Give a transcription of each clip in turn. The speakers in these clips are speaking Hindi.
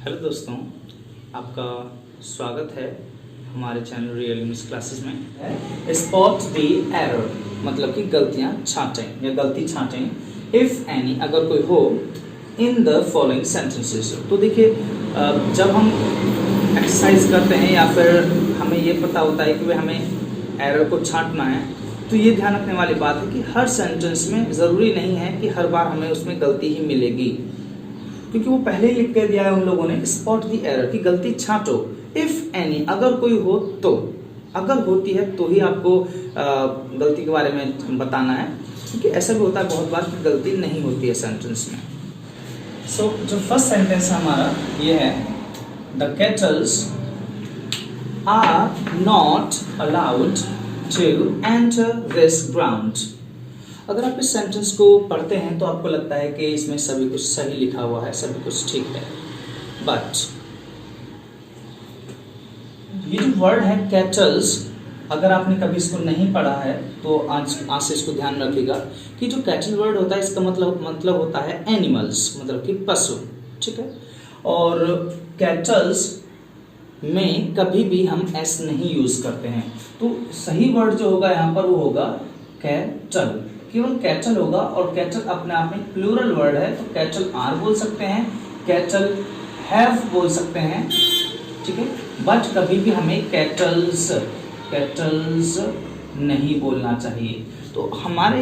हेलो दोस्तों, आपका स्वागत है हमारे चैनल रियल इंग्लिश क्लासेस में। स्पॉट द एरर मतलब कि गलतियां छांटें या गलती छांटें इफ एनी, अगर कोई हो, इन द फॉलोइंग सेंटेंसेस। तो देखिए, जब हम एक्सरसाइज करते हैं या फिर हमें ये पता होता है कि भाई हमें एरर को छांटना है, तो ये ध्यान रखने वाली बात है कि हर सेंटेंस में ज़रूरी नहीं है कि हर बार हमें उसमें गलती ही मिलेगी, क्योंकि वो पहले ही लिख के दिया है उन लोगों ने, स्पॉट दी एरर की गलती छांटो इफ एनी, अगर कोई हो तो, अगर होती है तो ही आपको गलती के बारे में बताना है, क्योंकि ऐसा भी होता है बहुत बार कि गलती नहीं होती है सेंटेंस में। सो जो फर्स्ट सेंटेंस है हमारा ये है, the cattles are not allowed to enter this ground. अगर आप इस सेंटेंस को पढ़ते हैं तो आपको लगता है कि इसमें सभी कुछ सही लिखा हुआ है, सभी कुछ ठीक है, बट ये जो वर्ड है कैटल्स, अगर आपने कभी इसको नहीं पढ़ा है तो आज से इसको ध्यान रखिएगा कि जो कैटल वर्ड होता है इसका मतलब होता है एनिमल्स, मतलब कि पशु, ठीक है। और कैटल्स में कभी भी हम एस नहीं यूज करते हैं, तो सही वर्ड जो होगा यहाँ पर वो होगा कैटल, केवल कैटल होगा। और कैटल अपने आप में प्लूरल वर्ड है, तो कैटल आर बोल सकते हैं, कैटल हैव बोल सकते हैं, ठीक है, बट कभी भी हमें कैटल्स नहीं बोलना चाहिए। तो हमारे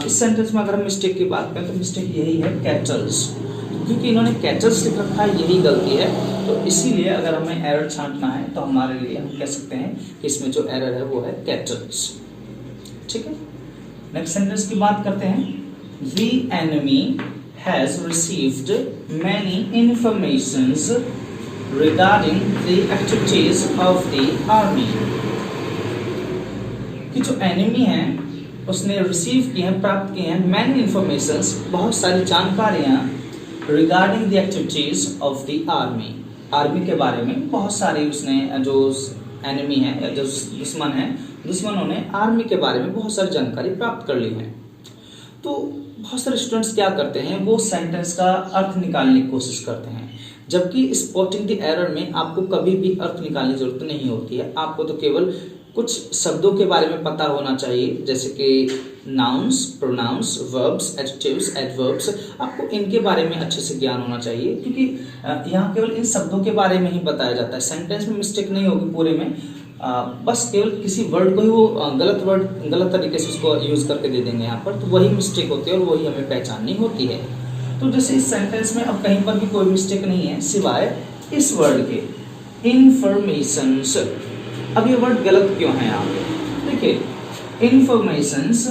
इस सेंटेंस में अगर हम मिस्टेक की बात करें तो मिस्टेक यही है कैटल्स, क्योंकि इन्होंने कैटल्स लिख रखा है, यही गलती है। तो इसीलिए अगर हमें एरर छांटना है तो हमारे लिए हम कह सकते हैं कि इसमें जो एरर है वो है कैटल्स, ठीक है। नेक्स्ट सेंटेंस की बात करते हैं, The enemy has received many informations regarding the activities of the army। कि जो एनिमी है उसने रिसीव की हैं, प्राप्त की हैं many informations, बहुत सारी जानकारियां, regarding the activities of the army, army के बारे में बहुत सारी उसने, जो एनिमी है या जो दुश्मन है, दुश्मनों ने आर्मी के बारे में बहुत सारी जानकारी प्राप्त कर ली है। तो बहुत सारे स्टूडेंट्स क्या करते हैं, वो सेंटेंस का अर्थ निकालने की कोशिश करते हैं, जबकि स्पॉटिंग द एरर में आपको कभी भी अर्थ निकालने की जरूरत नहीं होती है। आपको तो केवल कुछ शब्दों के बारे में पता होना चाहिए, जैसे कि nouns, pronouns, verbs, adjectives, adverbs, आपको इनके बारे में अच्छे से ज्ञान होना चाहिए, क्योंकि यहाँ केवल इन शब्दों के बारे में ही बताया जाता है। सेंटेंस में मिस्टेक नहीं होगी पूरे में, बस केवल किसी वर्ड को ही वो गलत तरीके से उसको यूज करके दे देंगे यहाँ पर, तो वही मिस्टेक होती है और वही हमें पहचाननी होती है। तो जैसे इस सेंटेंस में अब कहीं पर भी कोई मिस्टेक नहीं है सिवाय इस वर्ड के, इंफॉर्मेशंस। अब ये वर्ड गलत क्यों है यहाँ पे? देखिए, इंफॉर्मेशंस,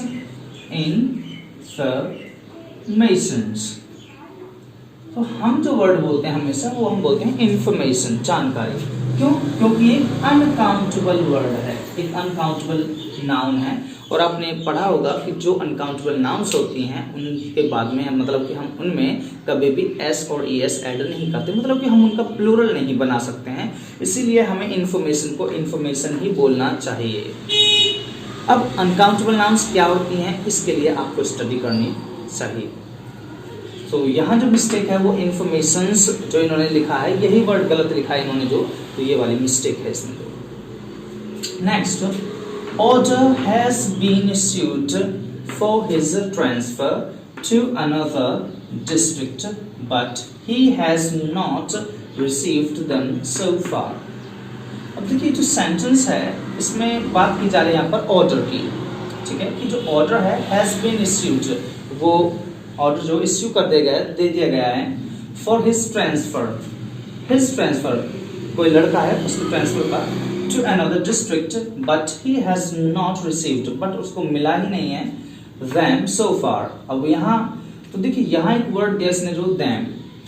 तो हम जो वर्ड बोलते हैं हमेशा वो हम बोलते हैं इंफॉर्मेशन, जानकारी। क्यों? क्योंकि ये अनकाउंटेबल वर्ड है, एक अनकाउंटेबल नाउन है। और आपने पढ़ा होगा कि जो अनकाउंटेबल नाउन्स होती हैं उनके बाद में मतलब कि हम उनमें कभी भी एस और ई एस ऐड नहीं करते, मतलब कि हम उनका प्लूरल नहीं बना सकते हैं, इसीलिए हमें इंफॉर्मेशन को इंफॉर्मेशन ही बोलना चाहिए। अब अनकाउंटेबल नाउन्स क्या होती हैं, इसके लिए आपको स्टडी करनी चाहिए। तो यहाँ जो मिस्टेक है वो इंफॉर्मेशंस जो इन्होंने लिखा है, यही वर्ड गलत लिखा है इन्होंने जो, तो ये वाली मिस्टेक है इसमें। Next, order has been issued for his transfer to another district but he has not received them so far. अब देखिए, जो सेंटेंस है इसमें बात की जा रही है यहाँ पर ऑर्डर की, ठीक है, कि जो ऑर्डर है हैज बीन इश्यूड, वो ऑर्डर जो इश्यू कर दे दिया गया है फॉर हिज ट्रांसफर, कोई लड़का है उसको ट्रांसफर का, to another district but he has not received, but उसको मिला ही नहीं है, them so far। अब यहाँ तो देखिए, यहाँ एक वर्ड दिया इसने जो them,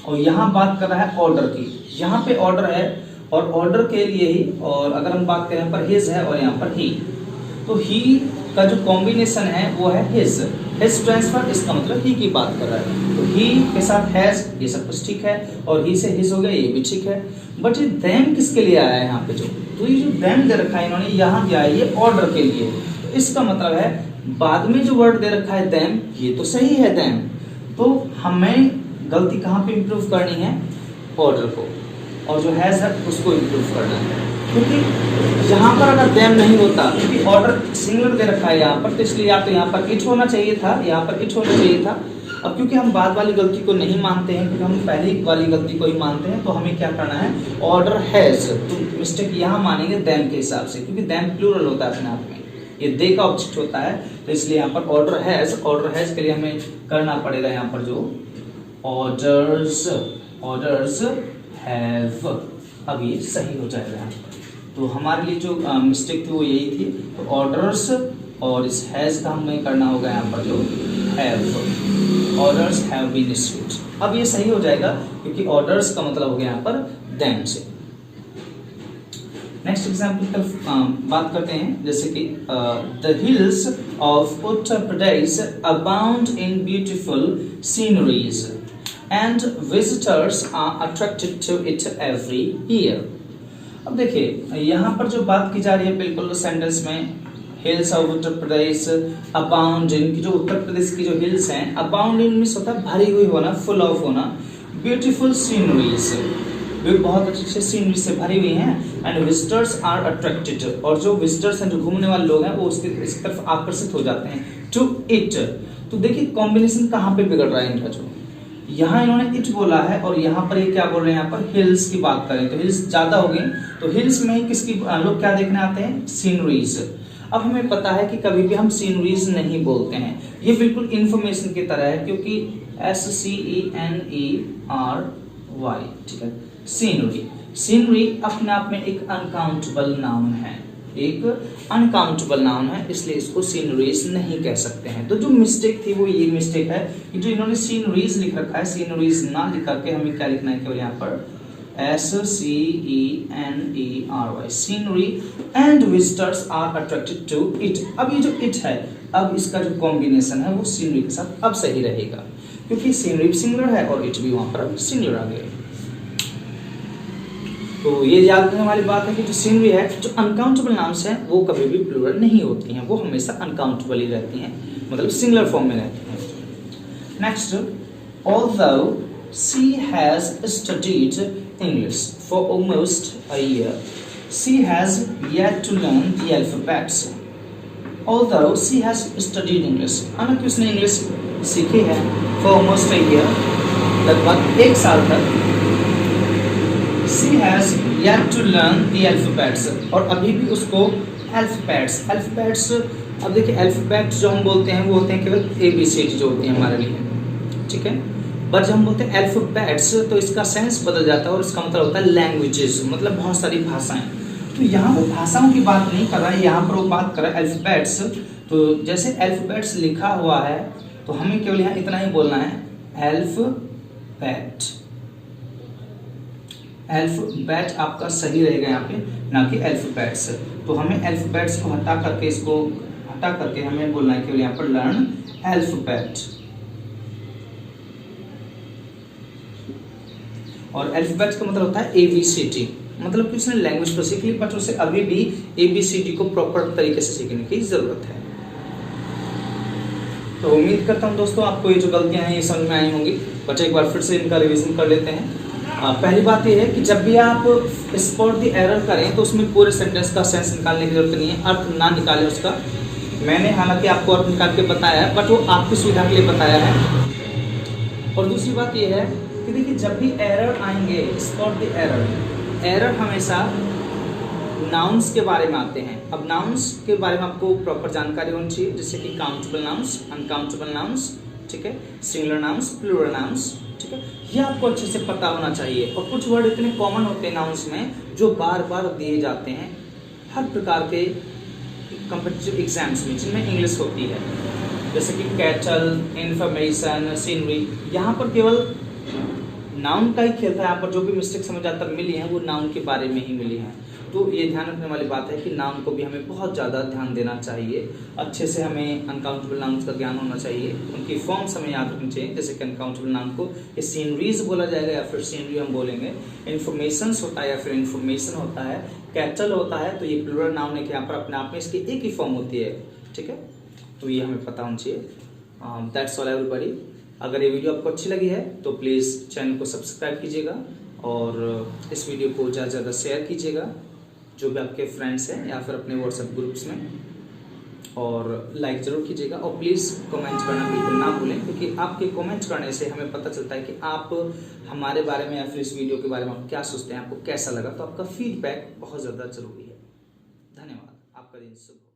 और यहाँ बात कर रहा है ऑर्डर की, यहाँ पे ऑर्डर है और ऑर्डर के लिए ही, और अगर हम बात करें यहाँ पर his है और यहाँ पर he, तो he का जो कॉम्बिनेशन है वो है his ट्रांसफर, इसका मतलब ही की बात कर रहा है, तो ही के साथ हैज, ये सब कुछ ठीक है, और ही से हिज हो गया, ये भी ठीक है। बट ये देम किसके लिए आया है यहाँ पे जो, तो ये जो देम दे रखा है इन्होंने यहाँ दिया है, ये ऑर्डर के लिए, तो इसका मतलब है बाद में जो वर्ड दे रखा है देम, ये तो सही है देम, तो हमें गलती कहाँ पे इम्प्रूव करनी है, ऑर्डर को। और जो हैज है उसको इम्प्रूव करना है, क्योंकि यहाँ पर अगर देम नहीं होता, क्योंकि ऑर्डर सिंगुलर दे रखा है यहाँ पर, तो इसलिए या तो यहाँ पर इट होना चाहिए था, यहाँ पर इट होना चाहिए था। अब क्योंकि हम बाद वाली गलती को नहीं मानते हैं, क्योंकि हम पहली वाली गलती को ही मानते हैं, तो हमें क्या करना है, ऑर्डर हैज, तो मिस्टेक यहाँ मानेंगे देम के हिसाब से, क्योंकि देम प्लूरल होता है अपने आप में, ये दे का ऑब्जेक्ट होता है, तो इसलिए यहाँ पर ऑर्डर हैज के लिए हमें करना पड़ेगा यहाँ पर जो ऑर्डर्स हैव, अब ये सही हो जाएगा यहाँ पर। तो हमारे लिए जो मिस्टेक थी वो यही थी, तो ऑर्डर्स और इस हैज का हमें करना होगा यहाँ पर जो have, orders have been issued. अब ये सही हो जाएगा क्योंकि ऑर्डर्स का मतलब हो गया यहाँ पर देम से। नेक्स्ट एग्जाम्पल पर बात करते हैं, जैसे कि the hills of Uttar Pradesh abound in beautiful sceneries and visitors are attracted to it every year. अब देखिए यहाँ पर जो बात की जा रही है बिल्कुल सेंटेंस में, hills of Uttar Pradesh abound इन, की जो उत्तर प्रदेश की जो हिल्स हैं, अबाउंड इन मींस होता है भरी हुई होना, फुल ऑफ होना, ब्यूटीफुल सीनरीज, बहुत अच्छी अच्छी सीनरी से भरी हुई हैं, एंड विजिटर्स आर अट्रैक्टेड, और जो विजिटर्स हैं, जो घूमने वाले लोग हैं, वो इसकी तरफ आकर्षित हो जाते हैं, टू इट। तो देखिए कॉम्बिनेशन कहाँ पे बिगड़ रहा है इनका, जो यहाँ इन्होंने इट बोला है और यहाँ पर ये क्या बोल रहे हैं, यहाँ पर हिल्स की बात करें तो हिल्स ज्यादा हो गई, तो हिल्स में ही किसकी लोग क्या देखने आते हैं, सीनरीज। अब हमें पता है कि कभी भी हम सीनरीज नहीं बोलते हैं, ये बिल्कुल इंफॉर्मेशन की तरह है, क्योंकि SCENERY, ठीक है, सीनरी अपने आप में एक अनकाउंटेबल नाउन है, एक अनकाउंटेबल नाउन है, इसलिए इसको सीनरीज नहीं कह सकते हैं। तो जो मिस्टेक थी वो ये मिस्टेक है कि जो इन्होंने सीनरीज लिख रखा है, सीनरीज ना लिख करके हमें क्या लिखना है केवल यहाँ पर SCENERY, scenery, and visitors are attracted to it. अब ये जो इट है, अब इसका जो कॉम्बिनेशन है वो सीनरी के साथ अब सही रहेगा, क्योंकि सीनरी भी सिंगुलर है और इट भी वहां पर सिंगुलर आ गया। तो ये याद रखने वाली बात है कि जो सीनरी है, जो अनकाउंटेबल नाउन्स हैं वो कभी भी प्लूरल नहीं होती हैं, वो हमेशा अनकाउंटेबल ही रहती हैं, मतलब सिंगुलर फॉर्म में रहती हैं। Next, although she has studied English for almost a year, she has yet to learn the alphabets. Although she has studied English, हालांकि उसने इंग्लिश सीखी है for almost a year, लगभग एक साल तक, she has yet to learn the alphabets, और अभी भी उसको alphabets, अब देखिए alphabets जो हम बोलते हैं वो होते हैं केवल ABCD जो होते हैं हमारे लिए, ठीक है, बट जब हम बोलते हैं अल्फाबेट्स तो इसका सेंस बदल जाता है और इसका मतलब होता है लैंग्वेजेस, मतलब बहुत सारी भाषाएं। तो यहाँ वो भाषाओं की बात नहीं कर रहा है, यहाँ पर वो बात कर रहा है अल्फाबेट्स। तो जैसे अल्फाबेट्स लिखा हुआ है तो हमें केवल यहाँ इतना ही बोलना है, अल्फाबेट आपका सही रहेगा यहाँ पे, ना कि अल्फाबेट्स। तो हमें अल्फाबेट्स को हटा करके हमें बोलना है केवल यहाँ पर लर्न अल्फाबेट। और अल्फाबेट्स का मतलब होता है ABCD, मतलब कि उसने लैंग्वेज तो सीख ली बट उसे अभी भी ABCD को प्रॉपर तरीके से सीखने की जरूरत है। तो उम्मीद करता हूँ दोस्तों आपको ये जो गलतियां हैं ये समझ में आई होंगी, बट एक बार फिर से इनका रिवीजन कर लेते हैं। पहली बात ये है कि जब भी आप स्पॉट द एरर करें तो उसमें पूरे सेंटेंस का सेंस निकालने की जरूरत नहीं है, अर्थ ना निकालें उसका। मैंने हालांकि आपको अर्थ निकाल के बताया है, बट वो आपकी सुविधा के लिए बताया है। और दूसरी बात ये है कि देखिए जब भी एरर आएंगे, स्पॉट द एरर हमेशा नाउन्स के बारे में आते हैं। अब नाउन्स के बारे में आपको प्रॉपर जानकारी होनी चाहिए, जैसे कि काउंटेबल नाउन्स, अनकाउंटेबल नाउन्स, ठीक है, सिंगुलर नाउन्स, प्लूरल नाउन्स, ठीक है, ये आपको अच्छे से पता होना चाहिए। और कुछ वर्ड इतने कॉमन होते हैं नाउन्स में जो बार बार दिए जाते हैं हर प्रकार के कॉम्पिटिटिव एग्जाम्स में जिनमें इंग्लिश होती है, जैसे कि कैटल, इन्फॉर्मेशन, सीनरी। यहाँ पर केवल नाउन का ही खेल था, यहाँ पर जो भी मिस्टेक समझ आज तक मिली है वो नाउन के बारे में ही मिली हैं। तो ये ध्यान रखने वाली बात है कि नाउन को भी हमें बहुत ज़्यादा ध्यान देना चाहिए, अच्छे से हमें अनकाउंटेबल नाउन्स का ज्ञान होना चाहिए, उनकी फॉर्म्स हमें याद रखनी चाहिए। जैसे कि अनकाउंटेबल नाउन को ये सीनरीज बोला जाएगा या फिर सीनरी हम बोलेंगे, इन्फॉर्मेशंस होता है या फिर इन्फॉर्मेशन होता है, कैटल होता है तो ये प्लूरल नाउन है कि यहाँ पर अपने आप में इसकी एक ही फॉर्म होती है, ठीक है। तो ये हमें पता होना चाहिए। That's all everybody. अगर ये वीडियो आपको अच्छी लगी है तो प्लीज़ चैनल को सब्सक्राइब कीजिएगा और इस वीडियो को ज़्यादा से ज़्यादा शेयर कीजिएगा जो भी आपके फ्रेंड्स हैं या फिर अपने व्हाट्सएप ग्रुप्स में, और लाइक ज़रूर कीजिएगा और प्लीज़ कमेंट करना बिल्कुल ना भूलें, क्योंकि आपके कमेंट करने से हमें पता चलता है कि आप हमारे बारे में या फिर इस वीडियो के बारे में आप क्या सोचते हैं, आपको कैसा लगा। तो आपका फीडबैक बहुत ज़्यादा ज़रूरी है। धन्यवाद, आपका दिन शुभ हो।